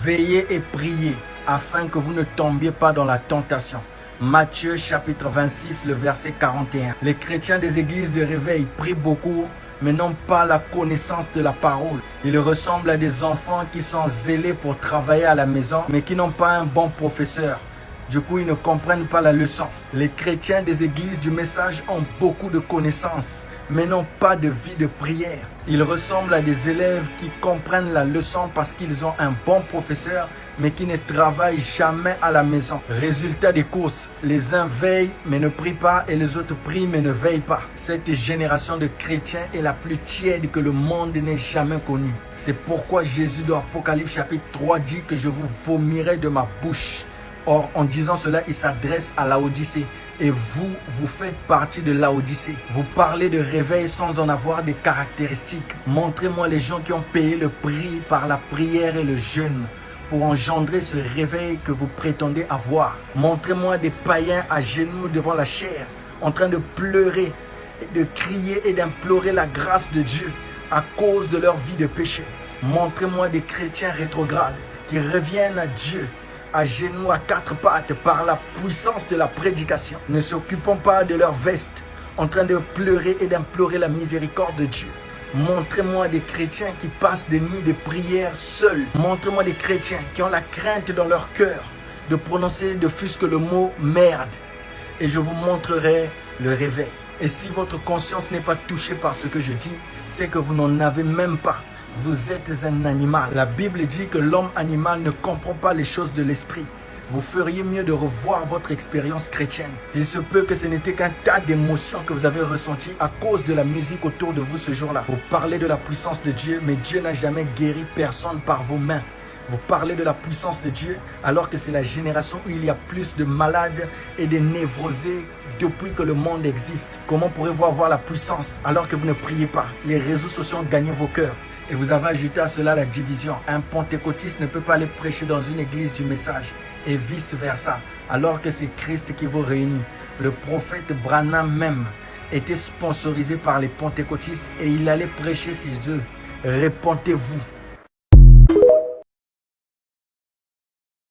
Veillez et priez afin que vous ne tombiez pas dans la tentation. Matthieu chapitre 26, le verset 41. Les chrétiens des églises de réveil prient beaucoup, mais n'ont pas la connaissance de la parole. Ils ressemblent à des enfants qui sont zélés pour travailler à la maison, mais qui n'ont pas un bon professeur. Du coup, ils ne comprennent pas la leçon. Les chrétiens des églises du message ont beaucoup de connaissances, mais n'ont pas de vie de prière. Ils ressemblent à des élèves qui comprennent la leçon parce qu'ils ont un bon professeur, mais qui ne travaillent jamais à la maison. Résultat des courses, les uns veillent mais ne prient pas et les autres prient mais ne veillent pas. Cette génération de chrétiens est la plus tiède que le monde n'ait jamais connue. C'est pourquoi Jésus dans Apocalypse chapitre 3 dit que je vous vomirai de ma bouche. Or, en disant cela, il s'adresse à Laodicée. Et vous, vous faites partie de Laodicée. Vous parlez de réveil sans en avoir des caractéristiques. Montrez-moi les gens qui ont payé le prix par la prière et le jeûne pour engendrer ce réveil que vous prétendez avoir. Montrez-moi des païens à genoux devant la chair, en train de pleurer, de crier et d'implorer la grâce de Dieu à cause de leur vie de péché. Montrez-moi des chrétiens rétrogrades qui reviennent à Dieu à genoux, à quatre pattes, par la puissance de la prédication, ne s'occupant pas de leur veste, en train de pleurer et d'implorer la miséricorde de Dieu. Montrez-moi des chrétiens qui passent des nuits de prière seuls. Montrez-moi des chrétiens qui ont la crainte dans leur cœur de prononcer de fût-ce que le mot merde. Et je vous montrerai le réveil. Et si votre conscience n'est pas touchée par ce que je dis, c'est que vous n'en avez même pas. Vous êtes un animal. La Bible dit que l'homme animal ne comprend pas les choses de l'esprit. Vous feriez mieux de revoir votre expérience chrétienne. Il se peut que ce n'était qu'un tas d'émotions que vous avez ressenties à cause de la musique autour de vous ce jour-là. Vous parlez de la puissance de Dieu, mais Dieu n'a jamais guéri personne par vos mains. Vous parlez de la puissance de Dieu alors que c'est la génération où il y a plus de malades et de névrosés depuis que le monde existe. Comment pourrez-vous avoir la puissance alors que vous ne priez pas? Les réseaux sociaux ont gagné vos cœurs. Et vous avez ajouté à cela la division. Un pentecôtiste ne peut pas aller prêcher dans une église du message et vice-versa, alors que c'est Christ qui vous réunit. Le prophète Branham même était sponsorisé par les pentecôtistes et il allait prêcher chez eux. Répentez-vous.